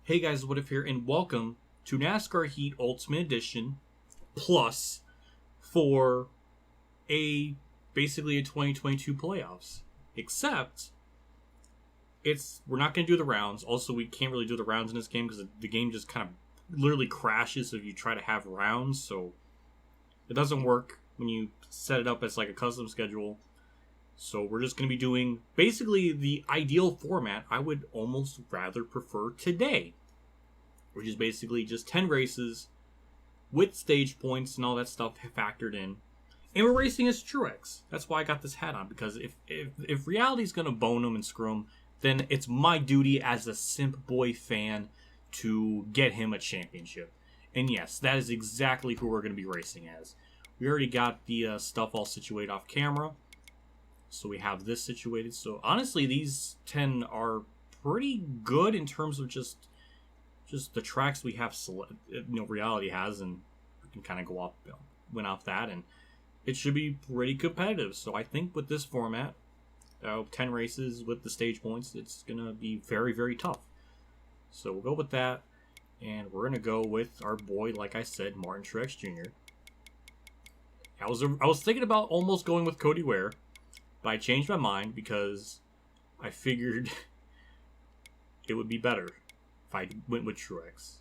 Hey guys, What If here, and welcome to NASCAR Heat Ultimate Edition Plus for basically a 2022 playoffs. Except, we're not going to do the rounds. Also, we can't really do the rounds in this game because the game just kind of literally crashes if you try to have rounds. So it doesn't work when you set it up as like a custom schedule. So we're just going to be doing basically the ideal format I would almost rather prefer today, which is basically just 10 races with stage points and all that stuff factored in. And we're racing as Truex. That's why I got this hat on, because if reality's going to bone him and screw him, then it's my duty as a simp boy fan to get him a championship. And yes, that is exactly who we're going to be racing as. We already got the stuff all situated off camera. So we have this situated. So honestly, these 10 are pretty good in terms of just the tracks we have. Reality has, and we can kind of go up, went off that, and it should be pretty competitive. So I think with this format, 10 races with the stage points, it's gonna be very, very tough. So we'll go with that, and we're gonna go with our boy, like I said, Martin Truex Jr. I was thinking about almost going with Cody Ware, but I changed my mind because I figured it would be better if I went with Truex,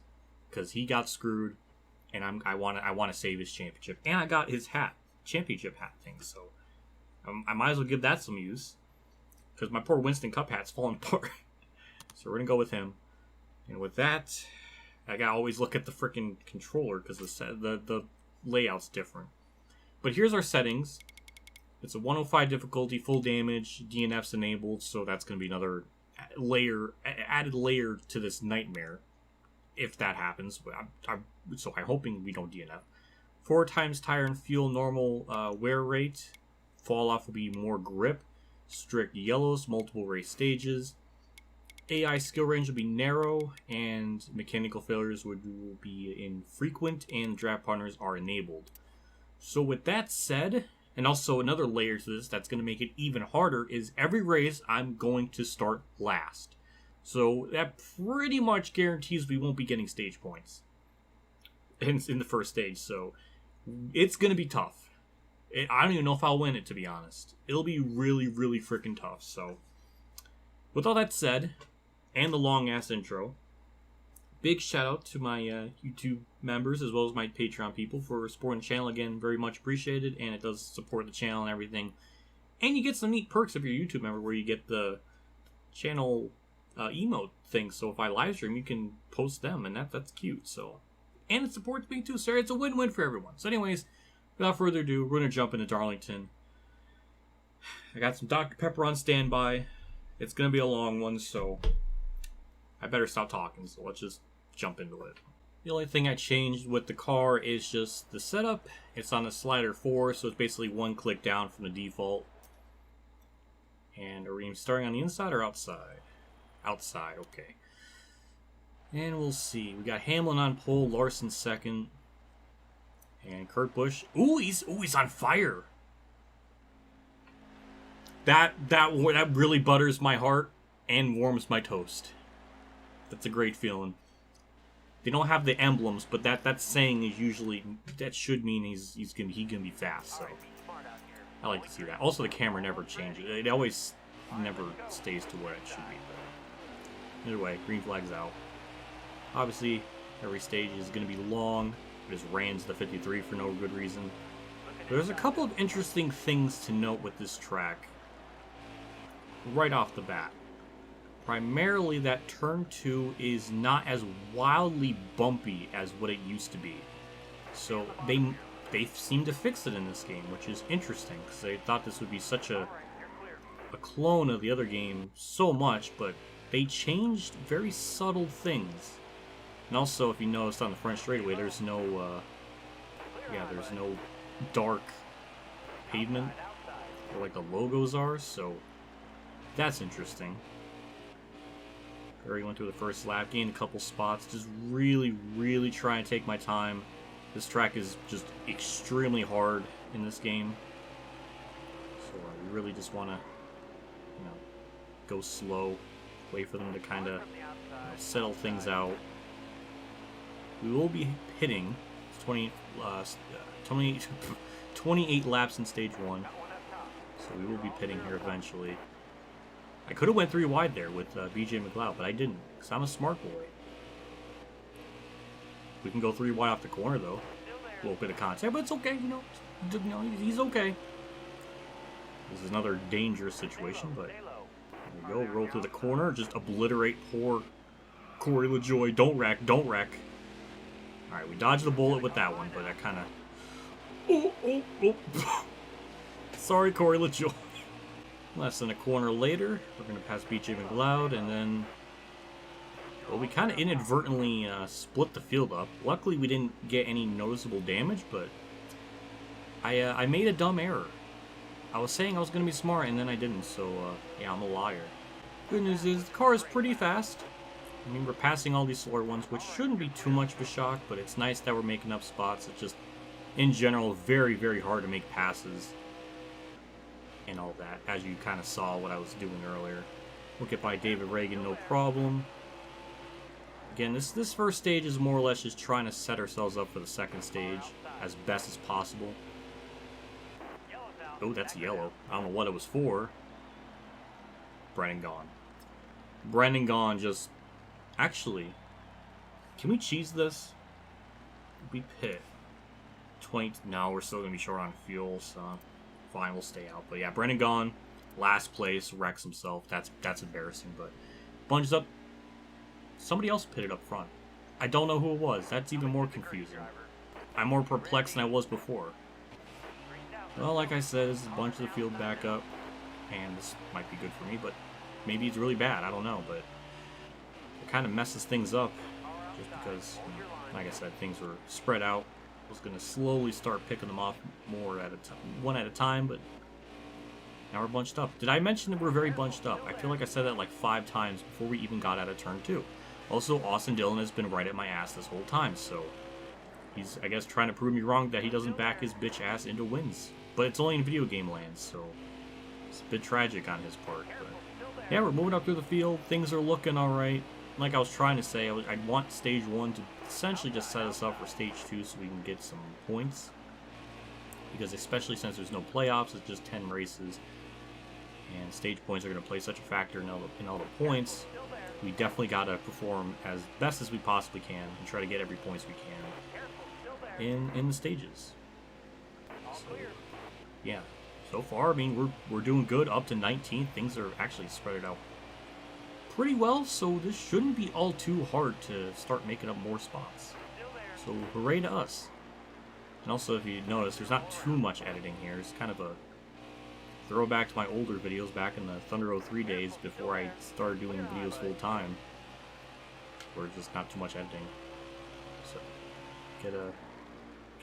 because he got screwed, and I want to save his championship, and I got his championship hat thing, so I might as well give that some use, because my poor Winston Cup hat's falling apart. So we're gonna go with him, and with that, I gotta always look at the freaking controller because the layout's different. But here's our settings. It's a 105 difficulty, full damage, DNF's enabled, so that's going to be another added layer to this nightmare, if that happens. I'm hoping we don't DNF. 4 times tire and fuel normal wear rate. Fall off will be more grip. Strict yellows, multiple race stages. AI skill range will be narrow, and mechanical failures will be infrequent, and draft partners are enabled. So with that said, and also another layer to this that's going to make it even harder is every race I'm going to start last. So that pretty much guarantees we won't be getting stage points in the first stage. So it's going to be tough. I don't even know if I'll win it, to be honest. It'll be really, really freaking tough. So with all that said, and the long-ass intro, big shout out to my YouTube members as well as my Patreon people for supporting the channel. Again, very much appreciated, and it does support the channel and everything. And you get some neat perks if you're a YouTube member, where you get the channel emote thing. So if I live stream, you can post them, and that's cute. So, and it supports me too, sir. It's a win-win for everyone. So anyways, without further ado, we're gonna jump into Darlington. I got some Dr. Pepper on standby. It's gonna be a long one, so I better stop talking. So let's just jump into it. The only thing I changed with the car is just the setup. It's on the slider 4, so it's basically one click down from the default. And are we starting on the inside or outside? Outside, okay. And we'll see. We got Hamlin on pole, Larson second, and Kurt Busch. Ooh, he's on fire. That really butters my heart and warms my toast. That's a great feeling. They don't have the emblems, but that saying is usually, that should mean he's gonna be fast. So I like to see that. Also, the camera never changes. It always never stays to where it should be. Either way, green flag's out. Obviously, every stage is gonna be long. It just ran to the 53 for no good reason. There's a couple of interesting things to note with this track right off the bat. Primarily, that turn 2 is not as wildly bumpy as what it used to be. So they seem to fix it in this game, which is interesting, because they thought this would be such a clone of the other game so much, but they changed very subtle things. And also, if you noticed on the front straightaway, there's no dark pavement where like the logos are, so that's interesting. Already went through the first lap, gained a couple spots, just really, really trying to take my time. This track is just extremely hard in this game, so we really just want to, go slow, wait for them to kind of settle things out. We will be pitting 28 laps in stage 1. So we will be pitting here eventually. I could have went 3 wide there with BJ McLeod, but I didn't, because I'm a smart boy. We can go 3 wide off the corner, though. A little bit of contact, but it's okay, you know. He's okay. This is another dangerous situation, but there we go. Roll through the corner, just obliterate poor Corey LaJoie. Don't wreck, don't wreck. Alright, we dodged the bullet with that one, but that kind of... Oh. Sorry, Corey LaJoie. Less than a corner later, we're going to pass BJ McLeod, and then... Well, we kind of inadvertently split the field up. Luckily, we didn't get any noticeable damage, but... I made a dumb error. I was saying I was going to be smart, and then I didn't, so, yeah, I'm a liar. Good news is, the car is pretty fast. I mean, we're passing all these slower ones, which shouldn't be too much of a shock, but it's nice that we're making up spots. It's just, in general, very, very hard to make passes and all that, as you kind of saw what I was doing earlier. We'll get by David Reagan, no problem. Again, this first stage is more or less just trying to set ourselves up for the second stage as best as possible. Oh, that's yellow. I don't know what it was for. Brennan gone. Brennan gone just... Actually, can we cheese this? We pit. 20... No, we're still going to be short on fuel, so... Fine, we'll stay out. But yeah, Brennan gone. Last place. Wrecks himself. That's embarrassing, but... Bunches up. Somebody else pitted up front. I don't know who it was. That's even more confusing. I'm more perplexed than I was before. Well, like I said, this is a bunch of the field back up, and this might be good for me, but maybe it's really bad. I don't know, but it kind of messes things up just because, you know, like I said, things were spread out. I was going to slowly start picking them off more at a time, one at a time, but now we're bunched up. Did I mention that we're very bunched up? I feel like I said that like 5 times before we even got out of turn 2. Also, Austin Dillon has been right at my ass this whole time, so he's, I guess, trying to prove me wrong that he doesn't back his bitch ass into wins. But it's only in video game land, so it's a bit tragic on his part. But yeah, we're moving up through the field. Things are looking alright. Like I was trying to say, I want stage 1 to essentially just set us up for stage 2 so we can get some points. Because especially since there's no playoffs, it's just 10 races. And stage points are going to play such a factor in all the points. We definitely got to perform as best as we possibly can and try to get every points we can in the stages. So, yeah, so far, I mean, we're doing good up to 19th. Things are actually spread out pretty well, so this shouldn't be all too hard to start making up more spots. So hooray to us. And also, if you notice, there's not too much editing here. It's kind of a throwback to my older videos back in the Thunder 03 days before I started doing videos full time, where just not too much editing. So get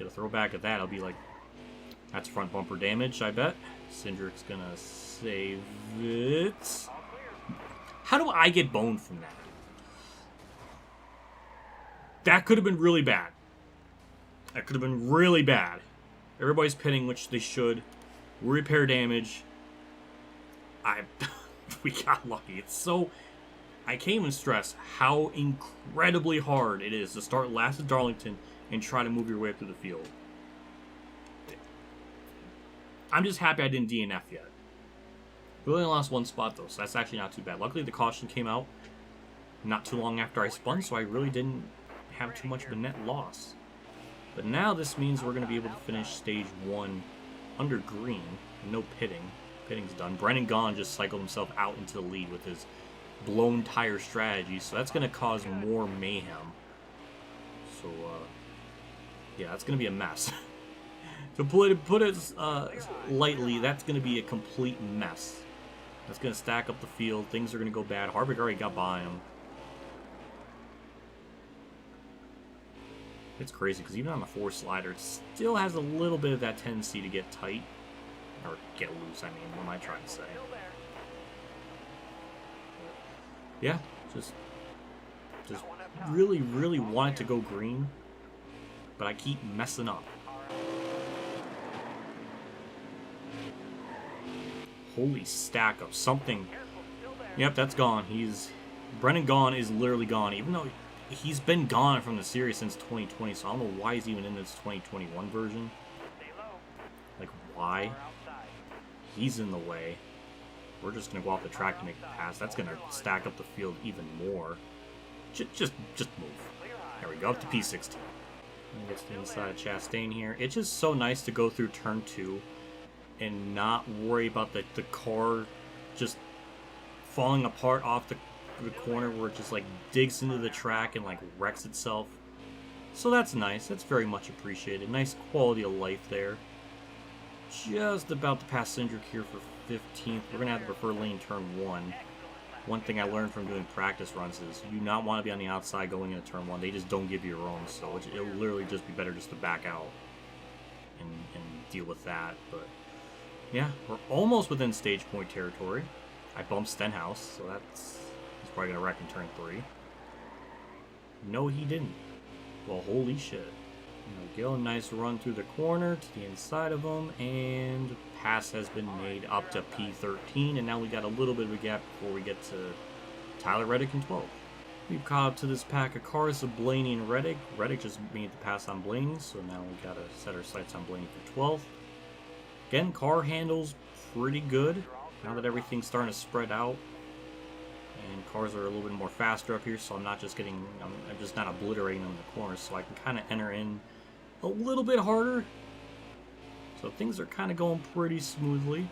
a throwback at that. I'll be like, that's front bumper damage, I bet. Cindric's gonna save it. How do I get boned from that? That could have been really bad. That could have been really bad. Everybody's pitting, which they should. Repair damage. We got lucky. It's so... I can't even stress how incredibly hard it is to start last at Darlington and try to move your way up through the field. I'm just happy I didn't DNF yet. We only lost 1 spot though, so that's actually not too bad. Luckily the caution came out not too long after I spun, so I really didn't have too much of a net loss. But now this means we're going to be able to finish stage 1 under green. No pitting. Pitting's done. Brennan Gaughan just cycled himself out into the lead with his blown tire strategy, so that's going to cause more mayhem. So, yeah, that's going to be a mess. To put it lightly, that's going to be a complete mess. That's going to stack up the field. Things are going to go bad. Harvick already got by him. It's crazy, because even on the 4 slider, it still has a little bit of that tendency to get tight. Or get loose, I mean. What am I trying to say? Yeah, just really, really want it to go green. But I keep messing up. Holy stack of something. Yep, that's gone. He's Brennan Gaughan is literally gone, even though he's been gone from the series since 2020, so I don't know why he's even in this 2021 version. Like, why? He's in the way. We're just going to go off the track to make the pass. That's going to stack up the field even more. Just move. There we go, up to P16. And gets to the inside of Chastain here. It's just so nice to go through turn 2 and not worry about the car just falling apart off the corner where it just like digs into the track and like wrecks itself. So that's nice. That's very much appreciated. Nice quality of life there. Just about to pass Cindric here for 15th. We're going to have to prefer lane turn 1. One thing I learned from doing practice runs is you do not want to be on the outside going into turn 1. They just don't give you your own, so it'll literally just be better just to back out and deal with that. But yeah, we're almost within stage point territory. I bumped Stenhouse, so he's probably going to wreck in turn 3. No, he didn't. Well, holy shit. There we go, nice run through the corner to the inside of him, and pass has been made up to P13, and now we got a little bit of a gap before we get to Tyler Reddick in 12th. We've caught up to this pack of cars of Blaney and Reddick. Reddick just made the pass on Blaney, so now we got to set our sights on Blaney for 12th. Again, car handles pretty good now that everything's starting to spread out. And cars are a little bit more faster up here, so I'm just not obliterating them in the corners, so I can kind of enter in a little bit harder. So things are kind of going pretty smoothly.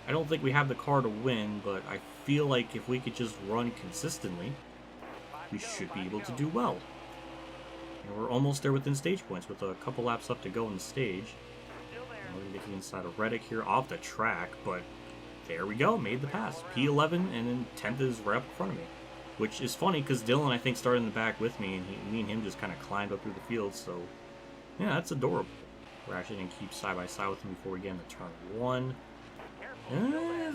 I don't think we have the car to win, but I feel like if we could just run consistently, we should be able to do well. And we're almost there within stage points with a couple laps left to go in the stage. And we're going to get to the inside of Reddick here off the track, but there we go, made the pass. P11, and then 10th is right up in front of me. Which is funny, because Dylan, I think, started in the back with me, and me and him just kind of climbed up through the field, so yeah, that's adorable. We're actually going to keep side by side with him before we get into turn 1.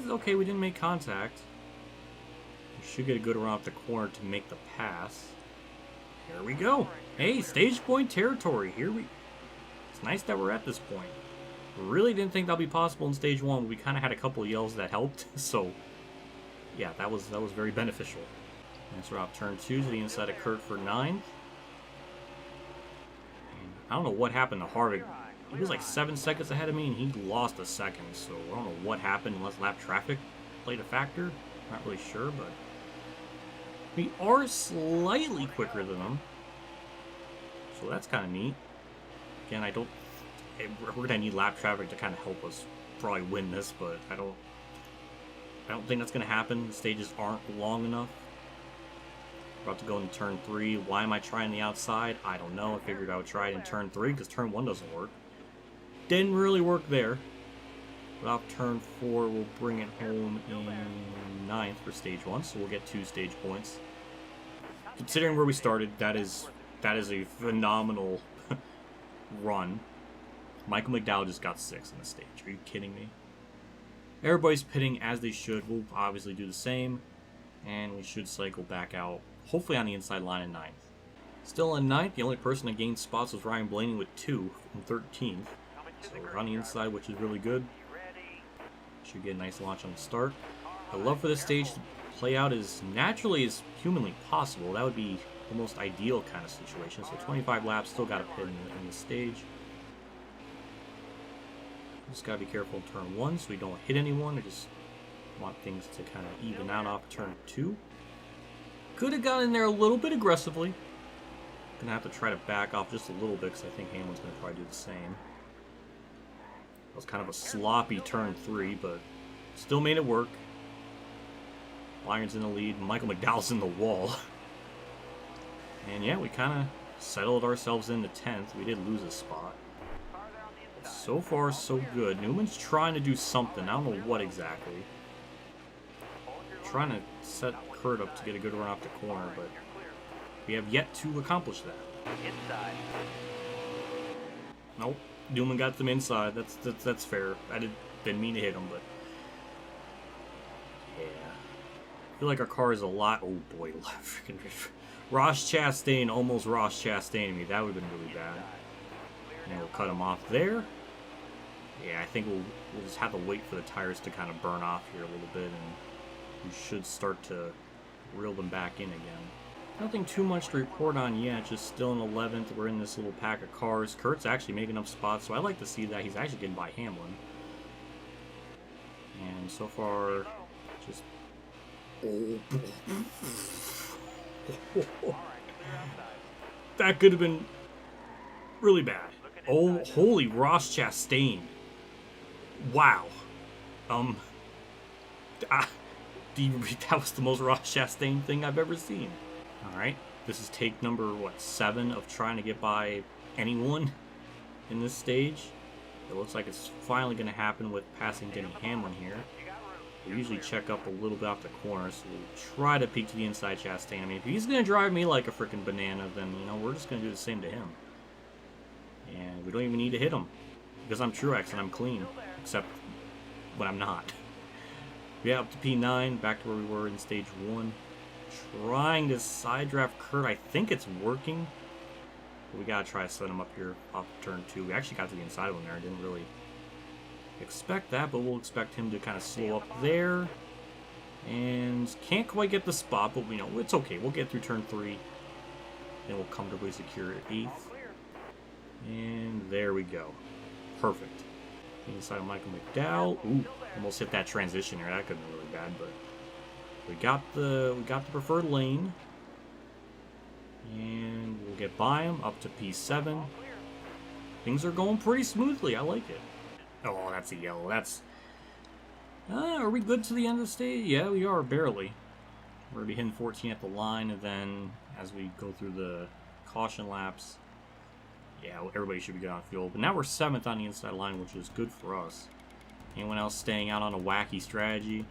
Okay, we didn't make contact. We should get a good run off the corner to make the pass. Here we go. Hey, stage point territory. It's nice that we're at this point. Really didn't think that'd be possible in stage 1, but we kind of had a couple of yells that helped. So, yeah, that was very beneficial. Next we're off turn 2 to the inside of Kurt for 9th. I don't know what happened to Harvick. He was like 7 seconds ahead of me, and he lost a second. So I don't know what happened unless lap traffic played a factor. Not really sure, but we are slightly quicker than him. So that's kind of neat. Again, we're going to need lap traffic to kind of help us probably win this, but I don't think that's going to happen. The stages aren't long enough. We're about to go into turn 3. Why am I trying the outside? I don't know. I figured I would try it in turn 3 because turn 1 doesn't work. Didn't really work there. But off turn 4, we'll bring it home in 9th for stage 1, so we'll get 2 stage points. Considering where we started, that is a phenomenal run. Michael McDowell just got 6th in the stage. Are you kidding me? Everybody's pitting as they should. We'll obviously do the same. And we should cycle back out, hopefully on the inside line in 9th. Still in 9th, the only person that gained spots was Ryan Blaney with 2 from 13th. So we're on the inside, which is really good. Should get a nice launch on the start. I'd love for this stage to play out as naturally as humanly possible. That would be the most ideal kind of situation. So 25 laps, still got to pit in the stage. Just got to be careful in turn 1 so we don't hit anyone. I just want things to kind of even out off turn 2. Could have gotten in there a little bit aggressively. Gonna have to try to back off just a little bit because I think Hamlin's gonna probably do the same. That was kind of a sloppy turn 3, but still made it work. Lyron's in the lead. Michael McDowell's in the wall. And yeah, we kind of settled ourselves into 10th. We did lose a spot. But so far, so good. Newman's trying to do something. I don't know what exactly. Trying to set Kurt up to get a good run off the corner, but we have yet to accomplish that. Nope. Newman got them inside. That's fair. I didn't mean to hit him, but yeah. I feel like our car is a lot. Oh boy, freaking Ross Chastain almost Ross Chastaining me. That would have been really bad. And we'll cut him off there. Yeah, I think we'll just have to wait for the tires to kind of burn off here a little bit, and we should start to reel them back in again. Nothing too much to report on yet, just still in 11th. We're in this little pack of cars. Kurt's actually making up spots, so I like to see that. He's actually getting by Hamlin. And so far, just... That could have been really bad. Oh, holy Ross Chastain. Wow. That was the most Ross Chastain thing I've ever seen. Alright, this is take number, 7 of trying to get by anyone in this stage. It looks like it's finally going to happen with passing Denny Hamlin here. We usually check up a little bit off the corner, so we'll try to peek to the inside Chastain. I mean, if he's going to drive me like a freaking banana, then, you know, we're just going to do the same to him. And we don't even need to hit him, because I'm Truex and I'm clean, except when I'm not. Yeah, up to P9, back to where we were in stage 1. Trying to side draft Kurt. I think it's working. But we gotta try to set him up here off turn 2. We actually got to the inside of him there. I didn't really expect that, but we'll expect him to kind of slow up there. And can't quite get the spot, but we know it's okay. We'll get through turn 3. Then we'll comfortably secure 8th. And there we go. Perfect. Inside of Michael McDowell. Ooh, almost hit that transition here. That could have been really bad, but we got the preferred lane. And we'll get by him up to P7. Things are going pretty smoothly. I like it. Oh, that's a yellow. That's... are we good to the end of the stage? Yeah, we are, barely. We're going to be hitting 14 at the line, and then as we go through the caution laps, yeah, everybody should be good on fuel. But now we're 7th on the inside line, which is good for us. Anyone else staying out on a wacky strategy?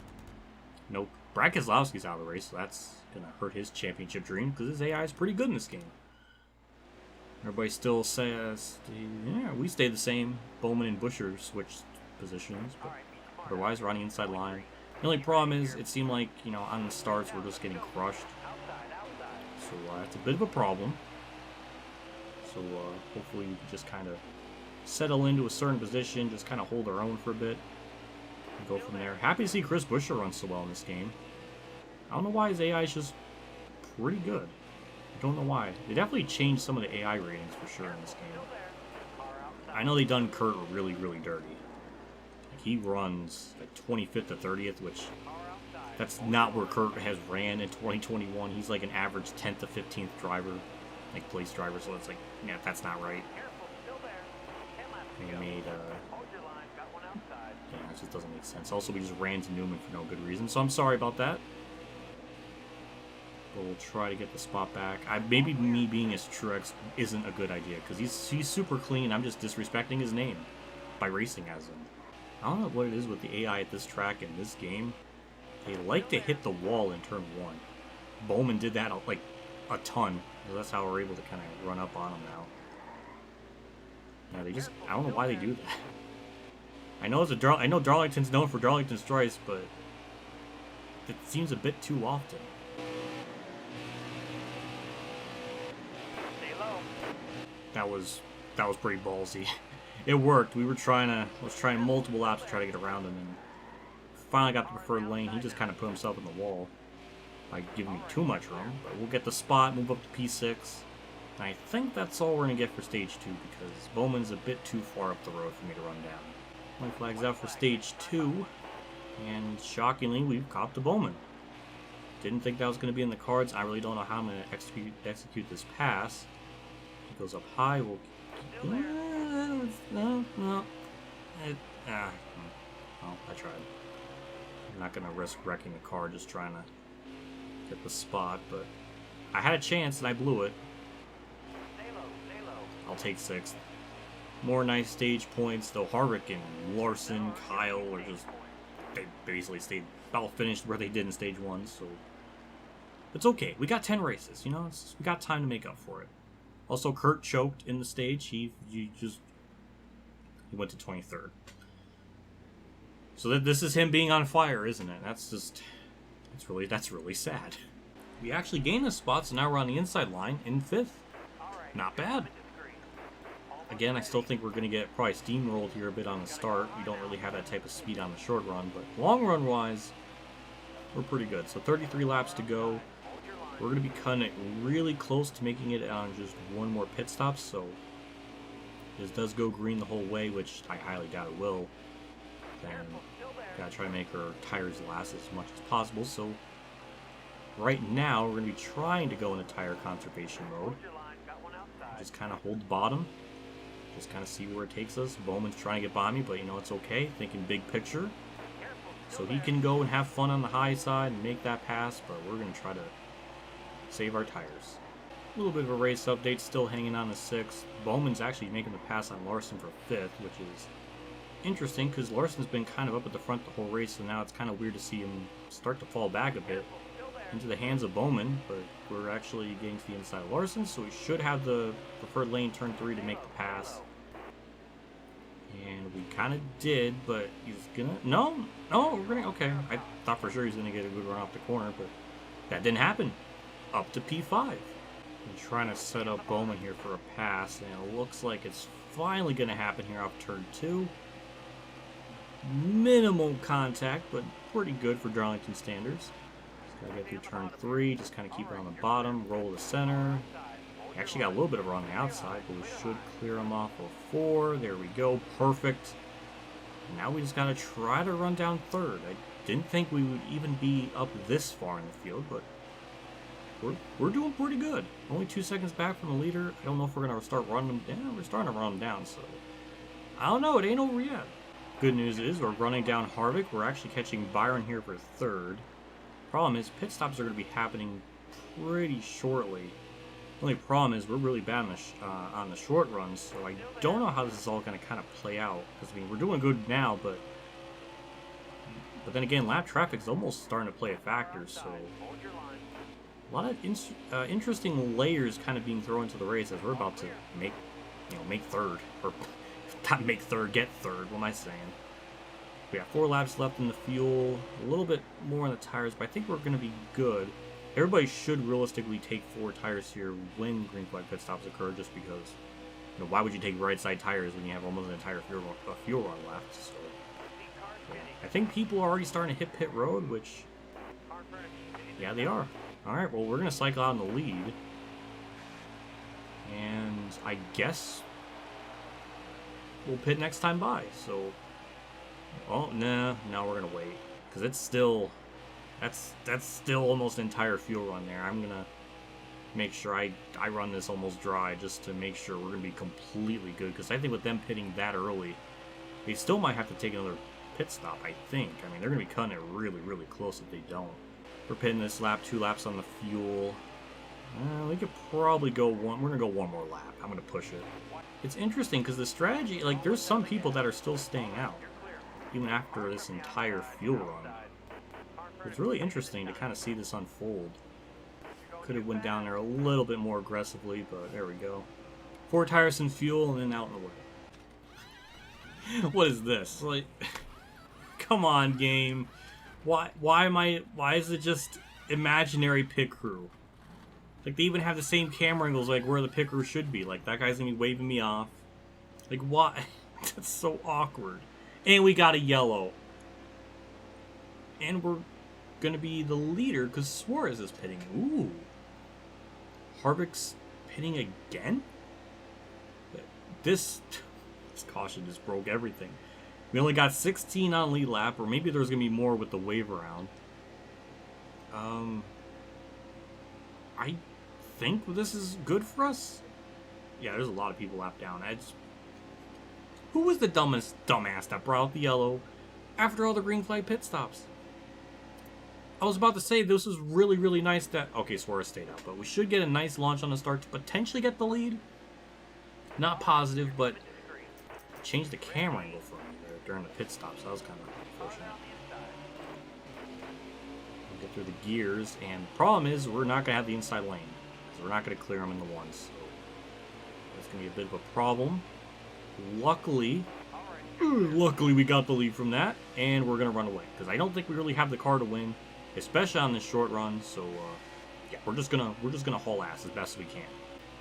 Nope. Brad Keselowski's out of the race, so that's going to hurt his championship dream, because his AI is pretty good in this game. Everybody still says, yeah, we stay the same. Bowman and Buescher switched positions, but otherwise we're on the inside line. The only problem is, it seemed like, you know, on the starts we're just getting crushed. So that's a bit of a problem. So hopefully we can just kind of settle into a certain position, just kind of hold our own for a bit, and go from there. Happy to see Chris Buescher run so well in this game. I don't know why his AI is just pretty good. I don't know why. They definitely changed some of the AI ratings for sure in this game. I know they done Kurt really, really dirty. Like, he runs like 25th to 30th, which that's not where Kurt has ran in 2021. He's like an average 10th to 15th driver, like place driver, so it's like, yeah, that's not right. They made, yeah, it just doesn't make sense. Also, we just ran to Newman for no good reason, so I'm sorry about that. But we'll try to get the spot back. Maybe me being as Truex isn't a good idea, because he's super clean. I'm just disrespecting his name by racing as him. I don't know what it is with the AI at this track in this game. They like to hit the wall in turn 1. Bowman did that like a ton. So that's how we're able to kind of run up on him now. Yeah, I don't know why they do that. I know Darlington's known for Darlington strikes, but it seems a bit too often. That was pretty ballsy. It worked. I was trying multiple laps to try to get around him, and finally got the preferred lane. He just kind of put himself in the wall by giving me too much room. But we'll get the spot, move up to P6. And I think that's all we're going to get for stage 2, because Bowman's a bit too far up the road for me to run down. White flag's out for stage 2, and shockingly, we've copped a Bowman. Didn't think that was going to be in the cards. I really don't know how I'm going to execute this pass. He goes up high. We'll no. Well, I tried. I'm not going to risk wrecking the car just trying to get the spot, but I had a chance and I blew it. I'll take 6th. More nice stage points, though. Harvick and Larson, Kyle are just, they basically stayed about finished where they did in stage 1, so it's okay. We got 10 races, you know, we got time to make up for it. Also, Kurt choked in the stage. He went to 23rd. So this is him being on fire, isn't it? That's really sad. We actually gained a spot, so now we're on the inside line in 5th. Not bad. Again, I still think we're going to get probably steamrolled here a bit on the start. We don't really have that type of speed on the short run, but long run wise, we're pretty good. So 33 laps to go. We're going to be cutting it really close to making it on just one more pit stop. So this does go green the whole way, which I highly doubt it will. Then gotta try to make our tires last as much as possible. So right now we're going to be trying to go into tire conservation mode. Just kind of hold the bottom. Just kind of see where it takes us. Bowman's trying to get by me, but you know it's okay. Thinking big picture. So he can go and have fun on the high side and make that pass, but we're going to try to save our tires. A little bit of a race update, still hanging on the 6th. Bowman's actually making the pass on Larson for 5th, which is interesting because Larson's been kind of up at the front the whole race, so now it's kind of weird to see him start to fall back a bit into the hands of Bowman, but we're actually getting to the inside of Larson, so we should have the preferred lane turn 3 to make the pass. And we kind of did, but he's gonna... No, we're gonna... Okay, I thought for sure he's gonna get a good run off the corner, but that didn't happen. Up to P5. I'm trying to set up Bowman here for a pass, and it looks like it's finally gonna happen here off turn 2. Minimal contact, but pretty good for Darlington standards. Just gotta get through turn 3, just kind of keep it on the bottom, roll to center. Actually got a little bit of a run on the outside, but we should clear him off of 4. There we go, perfect. Now we just gotta try to run down 3rd. I didn't think we would even be up this far in the field, but we're doing pretty good. Only 2 seconds back from the leader. I don't know if we're gonna start running them down. We're starting to run them down, so I don't know. It ain't over yet. Good news is we're running down Harvick. We're actually catching Byron here for 3rd. Problem is pit stops are going to be happening pretty shortly. The only problem is we're really bad on the short runs, so I don't know how this is all going to kind of play out. Because I mean, we're doing good now, but then again, lap traffic is almost starting to play a factor. So a lot of interesting layers kind of being thrown into the race as we're about to make 3rd, or not make 3rd, get 3rd. What am I saying? We have 4 laps left in the fuel, a little bit more on the tires, but I think we're going to be good. Everybody should realistically take 4 tires here when green flag pit stops occur, just because, you know, why would you take right side tires when you have almost an entire fuel run left? So, yeah. I think people are already starting to hit pit road, which, yeah, they are. All right, well, we're going to cycle out in the lead, and I guess we'll pit next time by. So, oh, no, we're going to wait, because it's still... That's still almost an entire fuel run there. I'm gonna make sure I run this almost dry just to make sure we're gonna be completely good. Because I think with them pitting that early, they still might have to take another pit stop. I think. I mean, they're gonna be cutting it really, really close if they don't. We're pitting this lap, 2 laps on the fuel. We could probably go one. We're gonna go one more lap. I'm gonna push it. It's interesting because the strategy, like, there's some people that are still staying out even after this entire fuel run. It's really interesting to kind of see this unfold. Could have went down there a little bit more aggressively, but there we go. 4 tires and fuel, and then out in the way. What is this? Like, come on, game. Why is it just imaginary pit crew? Like, they even have the same camera angles, like, where the pit crew should be. Like, that guy's gonna be waving me off. Like, why? That's so awkward. And we got a yellow. And we're gonna be the leader because Suarez is pitting. Ooh. Harvick's pitting again? This caution just broke everything. We only got 16 on lead lap, or maybe there's gonna be more with the wave around. I think this is good for us. Yeah, there's a lot of people lap down. Who was the dumbass that brought out the yellow after all the green flag pit stops? I was about to say this was really, really nice that... Okay, Suarez stayed out, but we should get a nice launch on the start to potentially get the lead. Not positive, but changed the camera angle for me there during the pit stop, so that was kind of unfortunate. We'll get through the gears, and the problem is we're not going to have the inside lane, because we're not going to clear them in the ones, so that's going to be a bit of a problem. Luckily we got the lead from that, and we're going to run away, because I don't think we really have the car to win, especially on this short run. So yeah, we're just gonna haul ass as best as we can.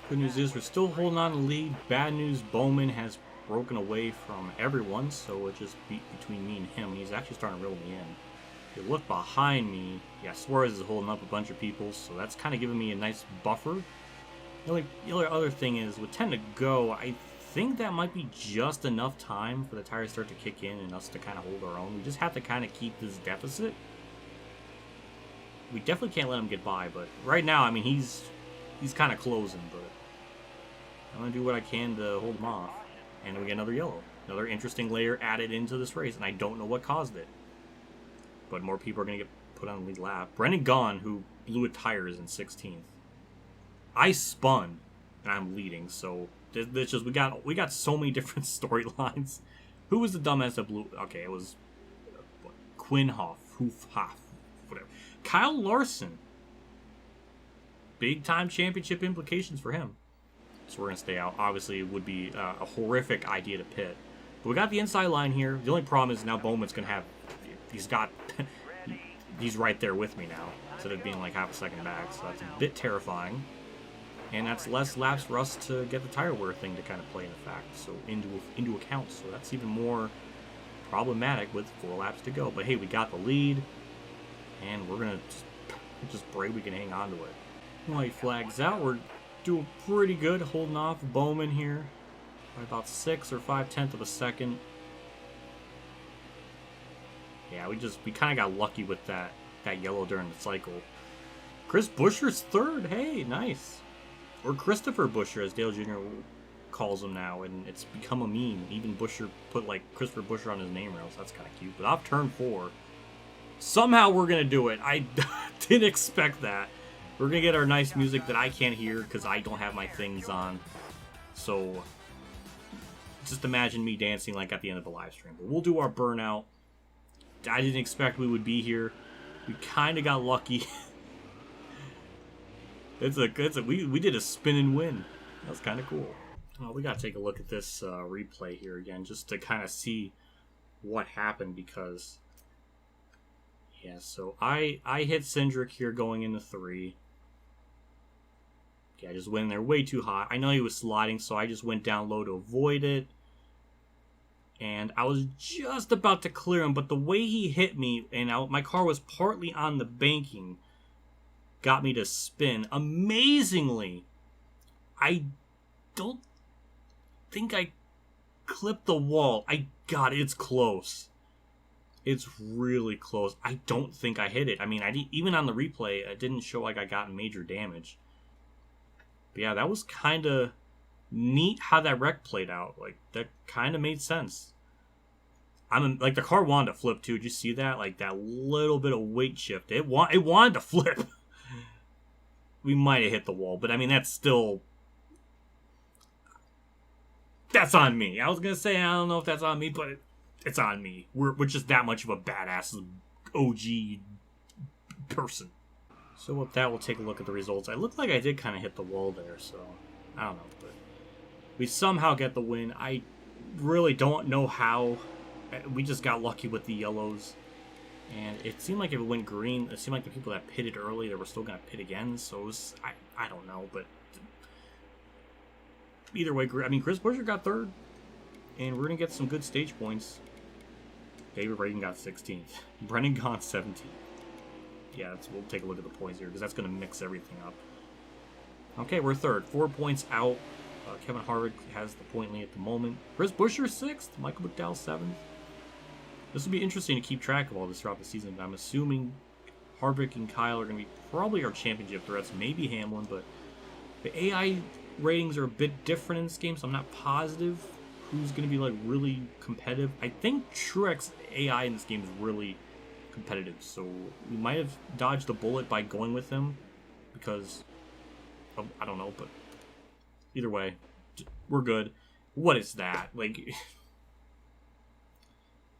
Good news is we're still holding on to the lead. Bad news, Bowman has broken away from everyone, so it just beat between me and him. He's actually starting to reel me in. If you look behind me, yeah, Suarez is holding up a bunch of people, so that's kind of giving me a nice buffer. The only other thing is, with 10 to go, I think that might be just enough time for the tires to start to kick in and us to kind of hold our own. We just have to kind of keep this deficit. We definitely can't let him get by, but right now, I mean, he's kind of closing, but I'm going to do what I can to hold him off. And we get another yellow. Another interesting layer added into this race, and I don't know what caused it. But more people are going to get put on the lead lap. Brendan Gaughan, who blew a tire, is in 16th. I spun, and I'm leading, so it's just we got so many different storylines. Who was the dumbass that blew? Okay, it was Quinn Hoff, whatever. Kyle Larson. Big time championship implications for him. So we're gonna stay out. Obviously, it would be a horrific idea to pit. But we got the inside line here. The only problem is now Bowman's gonna have. He's right there with me now, instead of being like half a second back. So that's a bit terrifying. And that's less laps for us to get the tire wear thing to kind of play in effect, so into account. So that's even more problematic with 4 laps to go. But hey, we got the lead, and we're gonna just pray we can hang on to it. White flags out. We're doing pretty good, holding off Bowman here by about 6 or 5/10 of a second. Yeah, we kind of got lucky with that yellow during the cycle. Chris Buescher's 3rd. Hey, nice. Or Christopher Buescher, as Dale Jr. calls him now, and it's become a meme. Even Buescher put like Christopher Buescher on his name rails. That's kind of cute. But off turn 4, somehow we're gonna do it. I didn't expect that. We're gonna get our nice music that I can't hear because I don't have my things on. So just imagine me dancing like at the end of the live stream. But we'll do our burnout. I didn't expect we would be here. We kind of got lucky. We did a spin and win. That was kind of cool. Well, we got to take a look at this replay here again just to kind of see what happened because yeah, so I hit Cindric here going into 3. Yeah, I just went in there way too hot. I know he was sliding, so I just went down low to avoid it. And I was just about to clear him, but the way he hit me, and my car was partly on the banking, got me to spin. Amazingly, I don't think I clipped the wall. It's close. It's really close. I don't think I hit it. I mean, even on the replay, it didn't show like I got major damage. But yeah, that was kind of neat how that wreck played out. Like, that kind of made sense. Like, the car wanted to flip, too. Did you see that? Like, that little bit of weight shift. It wanted to flip. We might have hit the wall, but I mean, that's still... That's on me. I was going to say, I don't know if that's on me, but it's on me. We're just that much of a badass OG person. So with that, we'll take a look at the results. I look like I did kind of hit the wall there, so I don't know. But we somehow get the win. I really don't know how. We just got lucky with the yellows. And it seemed like if it went green, it seemed like the people that pitted early, they were still going to pit again. So it was, I don't know. But either way, I mean, Chris Buescher got 3rd. And we're going to get some good stage points. David Reagan got 16th. Brendan Gaughan 17th. Yeah, we'll take a look at the points here because that's going to mix everything up. Okay, we're 3rd. 4 points out. Kevin Harvick has the point lead at the moment. Chris Buescher 6th. Michael McDowell 7th. This will be interesting to keep track of all this throughout the season. I'm assuming Harvick and Kyle are going to be probably our championship threats. Maybe Hamlin, but the AI ratings are a bit different in this game, so I'm not positive who's going to be like really competitive. I think Truex AI in this game is really competitive, so we might have dodged the bullet by going with him because of, I don't know, but either way, we're good. What is that? Like,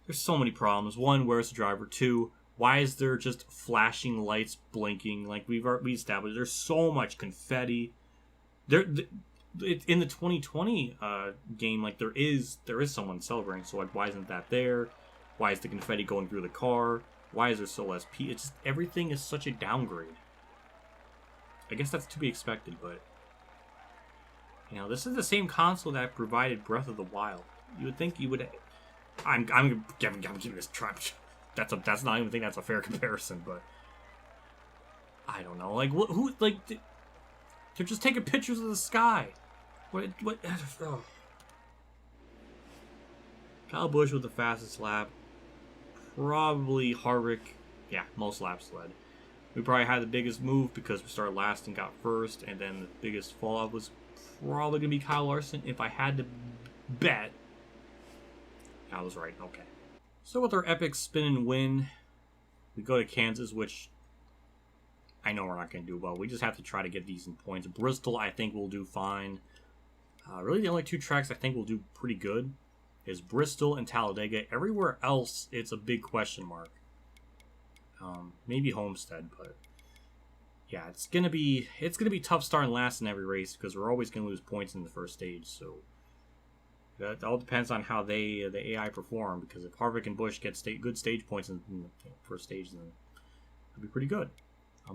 there's so many problems. 1, where's the driver? 2, why is there just flashing lights blinking? Like we established, there's so much confetti. In the 2020 game, like there is someone celebrating. So like, why isn't that there? Why is the confetti going through the car? Why is there so less P? It's just everything is such a downgrade. I guess that's to be expected, but you know, this is the same console that provided Breath of the Wild. You would think you would. I'm giving this trap. that's not even think that's a fair comparison, but I don't know. Like who like they're just taking pictures of the sky. What? Oh. Kyle Busch with the fastest lap. Probably Harvick. Yeah, most laps led. We probably had the biggest move because we started last and got first, and then the biggest fallout was probably going to be Kyle Larson. If I had to bet, I was right. Okay. So with our epic spin and win, we go to Kansas, which I know we're not going to do well. We just have to try to get decent points. Bristol, I think, will do fine. Really, the only two tracks I think will do pretty good is Bristol and Talladega. Everywhere else, it's a big question mark. Maybe Homestead, but yeah, it's gonna be tough starting last in every race because we're always gonna lose points in the first stage. So that all depends on how the AI perform. Because if Harvick and Busch get good stage points in the first stage, then it'll be pretty good.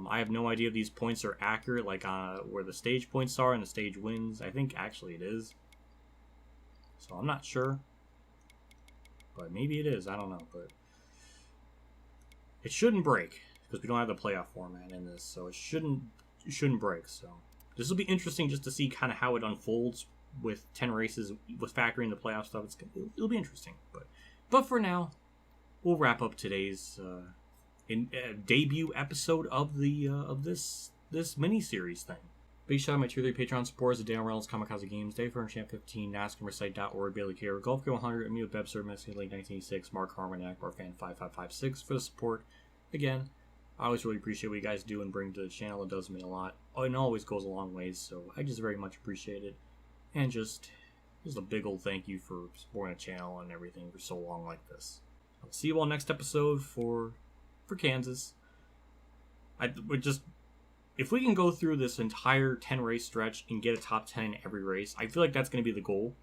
I have no idea if these points are accurate, like where the stage points are and the stage wins. I think actually it is. So I'm not sure, but maybe it is. I don't know, but it shouldn't break because we don't have the playoff format in this, so it shouldn't break. So this will be interesting just to see kind of how it unfolds with 10 races with factoring the playoff stuff. It'll be interesting, but for now, we'll wrap up today's debut episode of this mini-series thing. Big shout out to my tier 3 Patreon supporters: Denny Reynolds, Kamikazegames, Dave Furnish, Champ 15, NASCAR.org, Bailey Care, Golf Go 100, EmilioBebzer, Mexican League 1986, Mark Harman, Akbar Fan 5556 for the support. Again, I always really appreciate what you guys do and bring to the channel. It does mean a lot. It always goes a long ways, so I just very much appreciate it. And just a big old thank you for supporting the channel and everything for so long like this. I'll see you all next episode for Kansas. If we can go through this entire 10 race stretch and get a top 10 in every race, I feel like that's going to be the goal.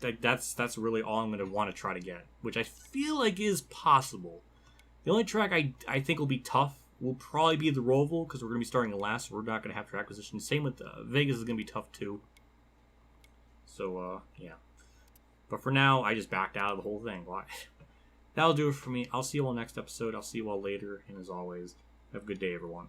That's really all I'm going to want to try to get, which I feel like is possible. The only track I think will be tough will probably be the Roval, because we're going to be starting last, so we're not going to have track position. Same with Vegas is going to be tough too. So, yeah. But for now, I just backed out of the whole thing. Why? That'll do it for me. I'll see you all next episode. I'll see you all later. And as always, have a good day, everyone.